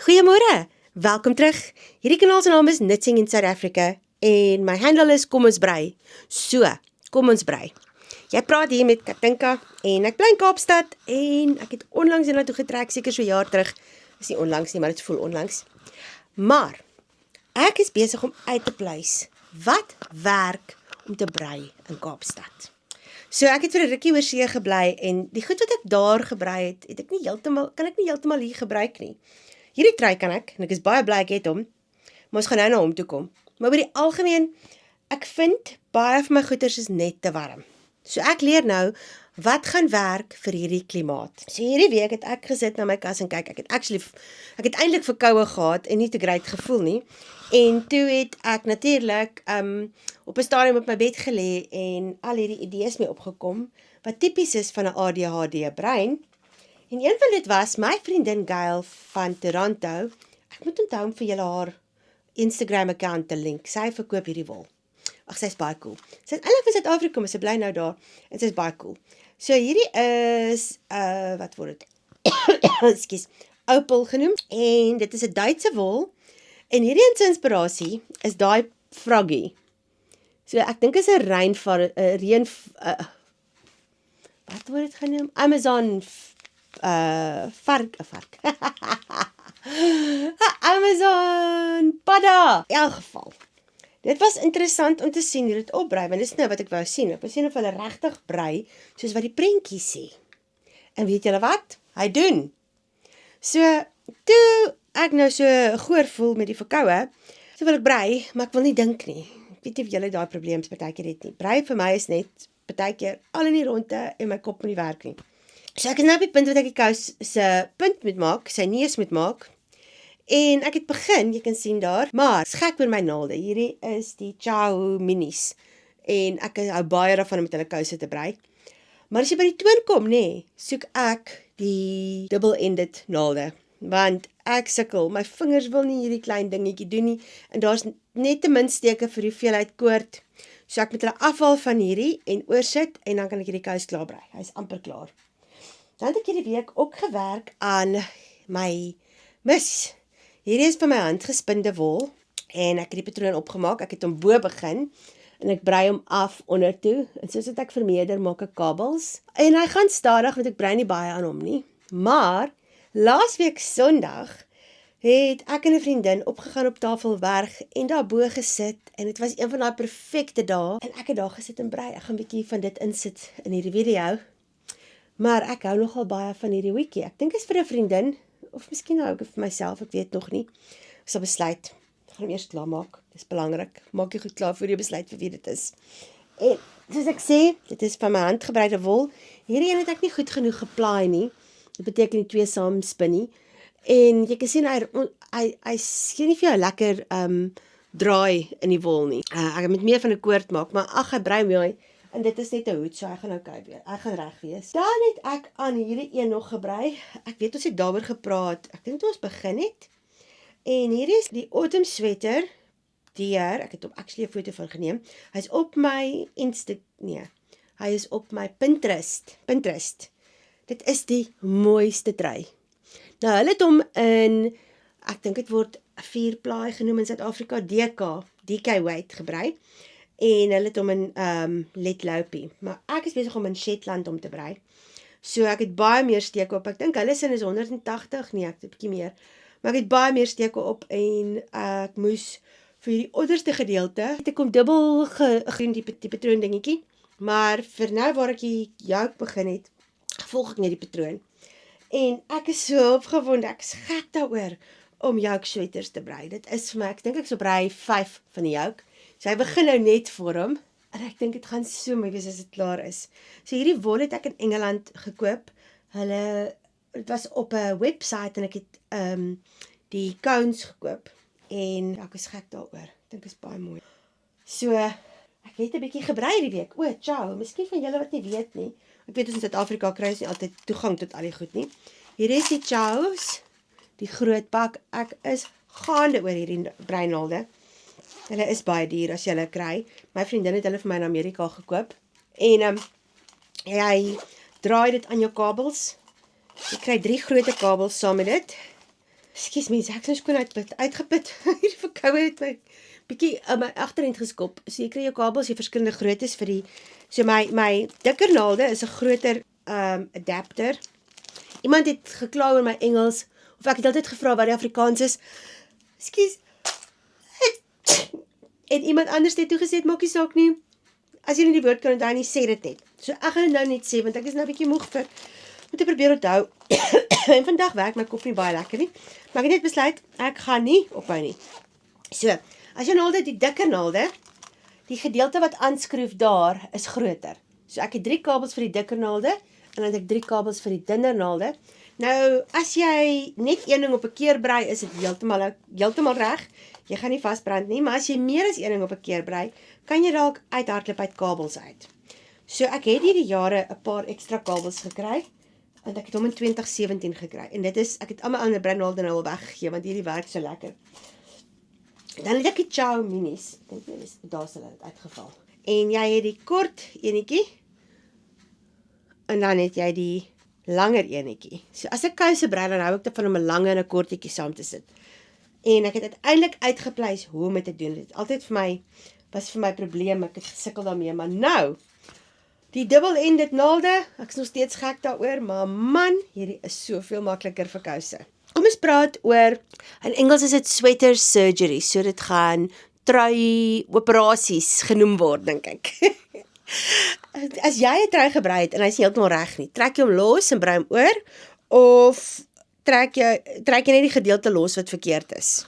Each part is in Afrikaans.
Goeiemôre, welkom terug. Hierdie kanaal se naam is Knitting in South Africa en my handle is Kom ons brei. So, kom ons brei. Jy praat hier met Katinka en ek bly in Kaapstad en ek het onlangs hiernatoe getrek, seker so 'n jaar terug. Is nie onlangs nie, maar dit voel onlangs. Maar ek is besig om uit te pleis wat werk om te brei in Kaapstad. So ek het vir 'n rukkie oor see gebly en die goed wat ek daar gebrei het, kan ek nie heeltemal hier gebruik nie. Hierdie trui kan ek, en ek is baie bly ek het hom, maar ons gaan nou na hom toe kom. Maar oor die algemeen, ek vind baie van my goeders is net te warm. So ek leer nou, wat gaan werk vir hierdie klimaat. So hierdie week het ek gesit na my kas en kyk, ek het eintlik verkoue gehad en nie te great gevoel nie. En toe het ek natuurlik op 'n stadium op my bed gelê en al hierdie idees mee opgekom, wat tipies is van 'n ADHD brein. En een van dit was my vriendin Gail van Toronto. Ek moet onthou om vir julle haar Instagram account te link. Sy verkoop hierdie wol. Ag, sy is baie cool. Sy is eintlik van Suid-Afrika, maar sy bly nou daar en sy is baie cool. So hierdie is wat word dit? Ekskuus, opal genoem en dit is 'n Duitse wol en hierdie se inspirasie is daai froggy. So ek dink is 'n reën wat word dit genoem? Amazon vark. Amazon padda. In elk geval. Dit was interessant om te sien hoe dit opbrei, want dit is nou wat ek wou sien. Ek wou sien of hulle regtig brei, soos wat die prentjie sê. En weet julle wat? Hy doen. So, toe ek nou so goor voel met die verkoue, so wil ek brei, maar ek wil nie dink nie. Ek weet nie of julle daai probleem partykeer het nie. Brei vir my is net partykeer al in die ronde en my kop moet nie werk nie. So ek is nou op die punt wat ek die kous se punt moet maak, sy neus moet maak. En ek het begin, jy kan sien daar, maar gek oor my naalde. Hierdie is die Chow Minis. En ek hou baie daarvan om met hulle kouse te brei. Maar as jy by die toon kom, soek ek die double-ended naalde. Want ek sukkel, my vingers wil nie hierdie klein dingetjie doen nie. En daar's net te min steke vir die hoeveelheid koord. So ek moet hulle afhaal van hierdie en oorsit en dan kan ek hierdie kous klaar brei. Hy is amper klaar. Dan het ek hierdie week ook gewerk aan my mis. Hierdie is van my handgespinde wol en ek het die patroon opgemaak. Ek het hom bo begin en ek brei hom af onder toe. En soos wat ek vermeerder, maak ek kabels. En hy gaan stadig want ek brei nie baie aan hom nie. Maar laasweek Sondag het ek en 'n vriendin opgegaan op Tafelberg en daarbo gesit en dit was een van daai perfekte dae en ek het daar gesit en brei. Ek gaan 'n bietjie van dit insit in hierdie video. Maar ek hou nogal baie van hierdie hoedjie. Ek dink is vir 'n vriendin, of miskien ook vir myself, ek weet nog nie. Ek sal besluit. Ek gaan hom eers klaar maak. Dis belangrik. Maak jy goed klaar voor jy besluit vir wie dit is. En soos ek sê, dit is van my handgebreide wol. Hierdie een het ek nie goed genoeg geplaai nie. Dit beteken die twee saam spin nie. En jy kan sien hy gee nie vir jou lekker draai in die wol nie. Ek moet meer van 'n koord maak, maar ag, hy brei mooi. En dit is net 'n hoed, so hy gaan okay wees. Hy gaan reg wees. Dan het ek aan hierdie een nog gebrei. Ek weet ons het daaroor gepraat. Ek dink toe ons begin het. En hierdie is die autumn sweater. Ek het hom actually 'n foto van geneem. Hy's op my hy is op my Pinterest. Dit is die mooiste trui. Nou hulle het hom in, ek dink dit word 4-ply genoem in Suid-Afrika, DK weight gebrei. En hulle het hom in Letloopie. Maar ek is besig om in Shetland om te brei. So ek het baie meer steke op. Ek dink hulle sin is 180, nee, ek het 'n bietjie meer. Maar ek het baie meer steke op en ek moes vir die onderste gedeelte, ek kom dubbel gedoen die patroon dingetjie. Maar vir nou waar ek die jouk begin het, volg ek net die patroon. En ek is so opgewonde, ek is gek daaroor om jouk sweaters te brei. Dit is vir my, ek dink ek so brei 5 van die jouk. So hy begin nou net vorm, en ek dink dit gaan so mooi wees as dit klaar is. So hierdie wol het ek in Engeland gekoop. Het was op 'n website en ek het die cones gekoop. En ek is gek daaroor. Ek dink is baie mooi. So, ek het 'n bietjie gebrei die week. Ciao, miskien van julle wat nie weet nie. Ek weet ons in Suid-Afrika kry ons nie altyd toegang tot al die goed nie. Hier is die chows, die groot pak. Ek is gaande oor hierdie breinaalde. Hulle is baie duur as jy hulle kry. My vriendin het hulle vir my in Amerika gekoop. En jy draai dit aan jou kabels. Jy kry 3 groot kabels saam met dit. Ekskuus mense, ek is nou skoon uitgeput. Hierdie verkoue het my bietjie my agterend geskop. So jy kry jou kabels, jy verskillende groottes vir die so my dikker naalde is 'n groter adapter. Iemand het gekla oor my Engels of ek het altyd gevra wat die Afrikaans is. Ekskuus. En iemand anders het toe gesê, maak nie saak nie. As jy nie die woord kan onthou nie, sê dit net. So ek gaan dit nou net sê want ek is nou 'n bietjie moeg vir moet ek probeer onthou. En vandag werk my kop nie baie lekker nie. Maar ek het net besluit ek gaan nie ophou nie. So, as jy naalde die dikker naalde, die gedeelte wat aanskroef daar is groter. So ek het 3 kabels vir die dikker naalde en dan het ek 3 kabels vir die dunner naalde. Nou, as jy net een ding op 'n keer brei, is dit heeltemal reg. Jy gaan nie vasbrand nie, maar as jy meer as een ding op 'n keer brei, kan jy dalk uithardloop uit kabels uit. So ek het hierdie jare 'n paar ekstra kabels gekry. Want ek het hom in 2017 gekry. En dit is, ek het al my ander breinaalde nou al weggegee, want hierdie werk so lekker. Dan het ek die Chow Minis. Ek dink nie, daar sal dit uitgeval. En jy het die kort enetjie. En dan het jy die langer enetjie. So as ek kouse brei, dan hou ek daarvan om 'n lange en 'n kortetjie saam te sit. En ek het uiteindelik uitgepleis hoe om dit te doen. Dit was vir my probleem, ek het gesukkel daarmee, maar nou die double-ended naalde, ek is nog steeds gek daaroor, maar man, hierdie is soveel makliker vir kouse. Kom ons praat oor, in Engels is dit sweater surgery, so dit gaan trui operasies genoem word, dink ek. As jy 'n trui gebrei het en hy is heeltemal reg nie, trek jy hom los en brei hom oor, of trek jy net die gedeelte los wat verkeerd is.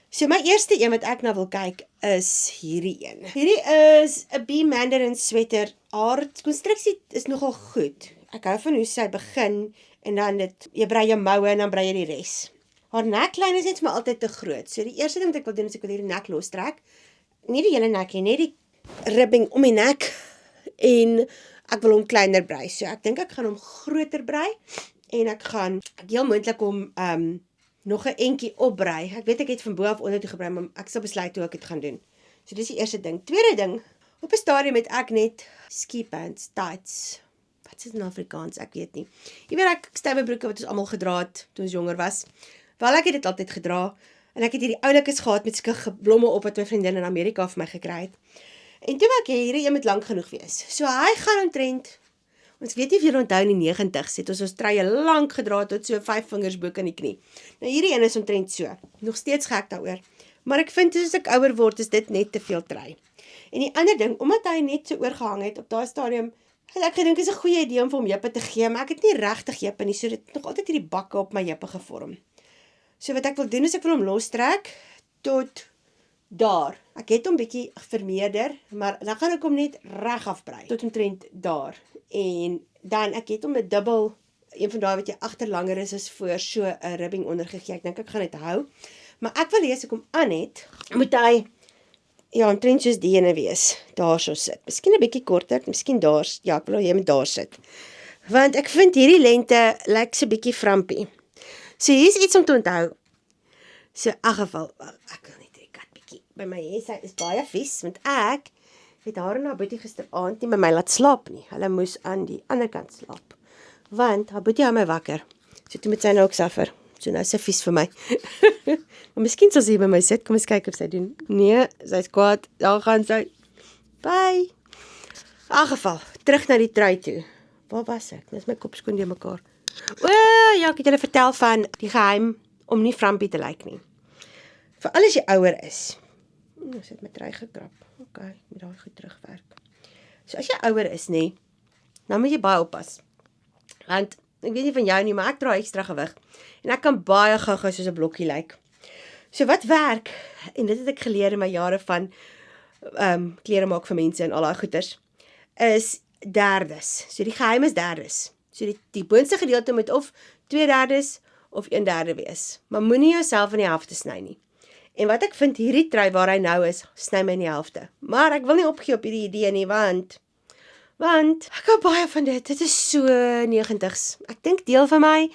So my eerste een wat ek nou wil kyk is hierdie een. Hierdie is 'n B Mandarin sweater. Haar konstruksie is nogal goed. Ek hou van hoe sy begin en dan jy brei jou moue en dan brei jy die res. Haar neckline is net vir my altyd te groot. So die eerste ding wat ek wil doen is ek wil hierdie nek lostrek. Nie die hele nek nie, net die ribbing om die nek en ek wil hom kleiner brei. So ek dink ek gaan hom groter brei en ek heel moontlik hom nog 'n entjie opbrei. Ek weet ek het van bo af onder toe gebrei, maar ek sal besluit hoe ek dit gaan doen. So dis die eerste ding. Tweede ding, op 'n stadium het ek net ski pants, tights. Wat is dit in Afrikaans? Ek weet nie. Jy weet ek stywe broeke wat ons almal gedra het toe ons jonger was. Wel ek het dit altyd gedra en ek het hierdie oulikes gehad met sulke blomme op wat my vriendin in Amerika vir my gekry het. En toe ek hierdie een moet lank genoeg wees. So hy gaan omtrent, ons weet nie of julle onthou in die 90's het ons truie lank gedra tot so 5 vingers bo kan die knie. Nou hierdie een is omtrent so. Nog steeds gek daaroor. Maar ek vind as ek ouer word is dit net te veel trui. En die ander ding, omdat hy net so oorgehang het op daai stadium, het ek gedink is 'n goeie idee om vir hom jippe te gee, maar ek het nie regtig jippe nie, so dit het nog altyd hierdie bakke op my jippe gevorm. So wat ek wil doen is ek wil hom lostrek tot daar. Ek het hom bietjie vermeerder, maar dan gaan ek hom net reg afbrei tot omtrent daar. En dan ek het hom 'n dubbel, een van daai wat jy agter langer is as voor, so 'n ribbing onder gegee. Ek dink ek gaan dit hou. Maar ek wil as ek hom aan het, moet hy omtrent soos die ene wees. Daar so sit. Miskien 'n bietjie korter, miskien daar. Ja, ek wil jy moet daar sit. Want ek vind hierdie lengte lyk so bietjie frampie. So hier's iets om te onthou. So in elk geval, ek wil net die kat bietjie by my hê, sy is baie vies, want ek het haar en haar boetie gisteraand nie by my laat slaap nie. Hulle moes aan die ander kant slaap. Want haar boetie hou my wakker. So toe moet sy nou ook suffer. So nou is sy vies vir my. Maar miskien sal sy by my sit, kom ons kyk of sy doen. Nee, sy is kwaad, daar gaan sy. Bye! In elk geval, terug na die trui toe. Waar was ek? Dis my kop skoon deur mekaar. Ja, ek het julle vertel van die geheim om nie frampie te lyk nie. Veral as jy ouer is. Ons het my trui gekrap. Ok, ek moet daar goed terugwerk. So as jy ouer is nie, dan moet jy baie oppas. Want, ek weet nie van jou nie, maar ek dra ekstra gewig. En ek kan baie gou soos 'n blokkie lyk. So wat werk, en dit het ek geleer in my jare van klere maak vir mense en al daai goeders, is derdes. So die geheim is derdes. So die boonste gedeelte moet of 2/3 of 1/3 wees. Maar moenie jouself in die helfte sny nie. En wat ek vind hierdie trui waar hy nou is, sny my in die helfte. Maar ek wil nie opgee op hierdie idee nie, want ek hou baie van dit. Dit is so 90's. Ek dink deel van my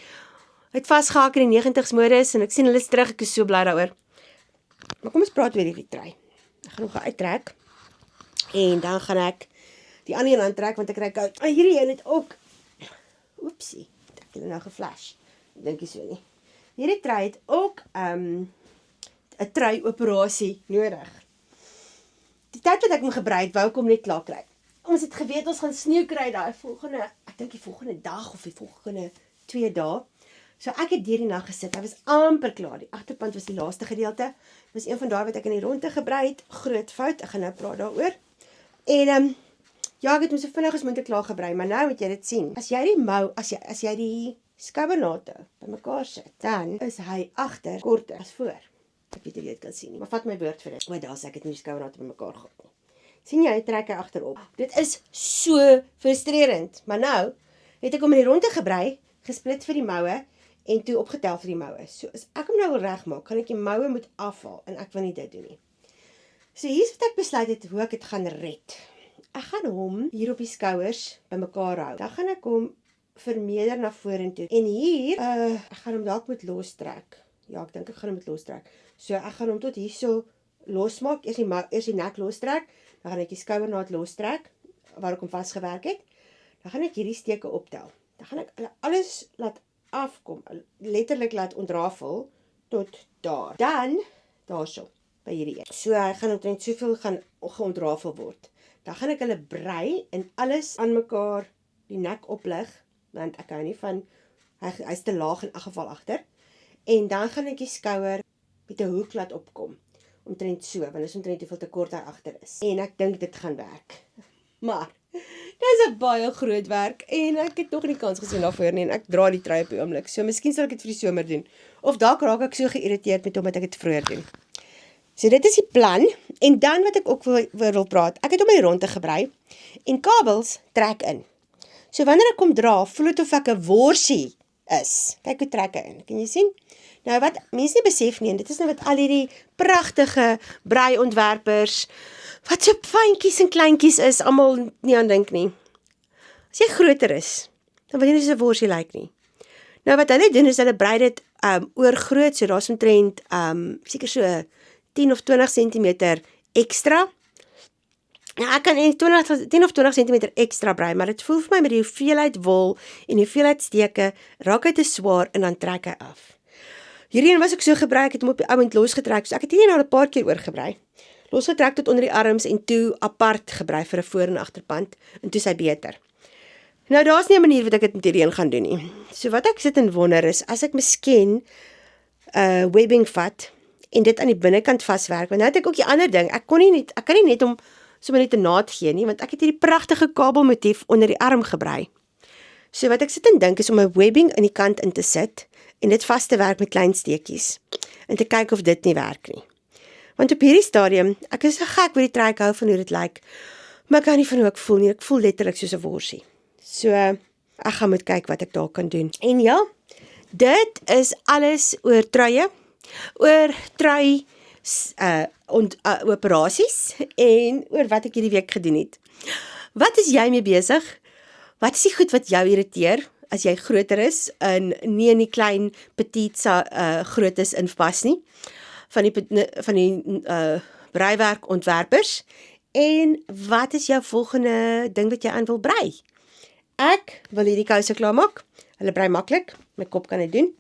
het vasgehaak in die 90's modus en ek sien hulle is terug, ek is so bly daaroor. Maar kom ons praat weer hierdie trui. Ek gaan hom gaan uittrek. En dan gaan ek die ander een aantrek, want ek kry koud. Hierdie een het ook, oepsie, ek het nou geflash. Dink jy so nie. hierdie trui het ook 'n trui operasie nodig. Die tyd wat ek hom gebruik het, wou ek hom net klaar kry. Ons het geweet ons gaan sneeu kry daai volgende, ek dink die volgende dag of die volgende 2 dae. So ek het deur die nag gesit, hy was amper klaar, die agterpand was die laaste gedeelte, dit was een van daai wat ek in die ronde gebrei het, groot fout, ek gaan nou praat daaroor. En ja, ek het hom so vinnig as moontlik klaar gebrei, maar nou moet jy dit sien. As jy die mou, as jy die skouernate bymekaar sit, dan is hy agter korter as voor. Ek weet nie of jy dit kan sien nie, maar vat my woord vir dit. O, daar's ek het nie die skouernate bymekaar gehad nie. Sien jy, trek hy agterop. Dit is so frustrerend, maar nou het ek hom in die ronde gebrei, gesplit vir die moue en toe opgetel vir die moue. So as ek hom nou wil regmaak, kan ek die moue moet afhaal en ek wil nie dit doen nie. So hier's wat ek besluit het hoe ek dit gaan red. Ek gaan hom hier op die skouers bymekaar hou. Dan gaan ek hom vermeerder na vorentoe. En hier, ek gaan hom dalk moet lostrek. Ja, ek dink ek gaan hom moet lostrek. So ek gaan hom tot hierso losmaak, eers die nek lostrek, dan gaan ek die skouernaad lostrek, waar ek hom vasgewerk het. Dan gaan ek hierdie steke optel. Dan gaan ek alles laat afkom, letterlik laat ontrafel tot daar. Dan, daarso, by hierdie een. So hy gaan omtrent soveel gaan geontrafel word. Dan gaan ek hulle brei en alles aan mekaar die nek oplig, want ek hou nie van, hy is te laag in elk geval agter. En dan gaan ek die skouer met 'n hoek laat opkom, omtrent so, want dit is omtrent hoeveel te kort daar agter is. En ek dink dit gaan werk. Maar dis 'n baie groot werk en ek het nog nie kans gesien daarvoor nie en ek dra die trui op die oomblik. So miskien sal ek dit vir die somer doen. Of dalk raak ek so geïrriteerd met hom dat ek dit vroeër doen. So dit is die plan en dan wat ek ook wil praat. Ek het hom in die ronde gebrei en kabels trek in. So wanneer ek kom dra, voel dit of ek 'n worsie is. Kyk hoe trek hy in. Kan jy sien? Nou wat mense nie besef nie, en dit is nou wat al hierdie pragtige breiontwerpers wat so fynkies en kleintjies is, almal nie aan dink nie. As jy groter is, dan wil jy nie so 'n worsie lyk nie. Nou wat hulle doen is hulle brei dit oorgroot, so daar's omtrent seker so 10 of 20 cm ekstra. Nou ek kan 10 of 20 cm ekstra brei, maar dit voel vir my met die hoeveelheid wol en die hoeveelheid steke, raak hy te swaar en dan trek hy af. Hierdie was ek so gebrei, ek het hom op die ouend losgetrek, so ek het hierdie nou 'n paar keer oorgebrei. Losgetrek tot onder die arms en toe apart gebrei vir 'n voor- en agterpand en toe sy beter. Nou daar's nie 'n manier wat ek dit met hierdie een gaan doen nie. So wat ek sit en wonder is, as ek miskien webbing vat en dit aan die binnekant vaswerk, want nou het ek ook die ander ding, ek kan nie net om sommer net 'n naad gee nie, want ek het hierdie pragtige kabelmotief onder die arm gebrei. So wat ek sit en dink is om 'n webbing in die kant in te sit en dit vas te werk met klein steekies en te kyk of dit nie werk nie. Want op hierdie stadium, ek is so gek oor die trui, ek hou van hoe dit lyk, maar ek kan nie van hoe ek voel nie, ek voel letterlik soos 'n worsie. So, ek gaan moet kyk wat ek daar kan doen. En ja, dit is alles oor truie, oor trui operasies en oor wat ek hierdie week gedoen het. Wat is jy mee besig? Wat is die goed wat jou irriteer as jy groter is en nie in die klein petite grootes inpas nie van die breiwerk ontwerpers? En wat is jou volgende ding wat jy aan wil brei? Ek wil hierdie kouse klaarmaak. Hulle brei maklik, my kop kan dit doen.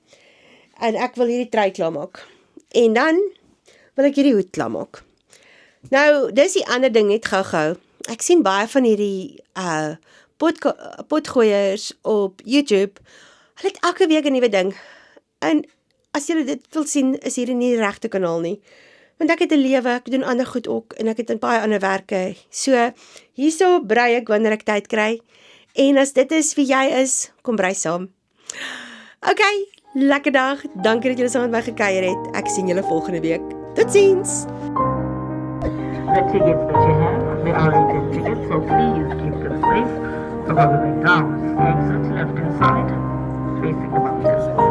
En ek wil hierdie trui klaarmaak. En dan wil ek hierdie hoed klaarmaak. Nou, dis die ander ding net gou-gou. Ek sien baie van hierdie potgooiers op YouTube. Hulle het elke week 'n nuwe ding. En as jy dit wil sien, is hier nie die regte kanaal nie. Want ek het 'n lewe, ek doen ander goed ook en ek het in baie ander werke. So, hierso brei ek wanneer ek tyd kry. En as dit is wie jy is, kom brei saam. Okay, lekker dag. Dankie dat julle saam met my gekuier het. Ek sien julle volgende week. Totsiens! The tickets that you have, they are written tickets, so please keep them safe. Following down, exit left inside, facing the mountains.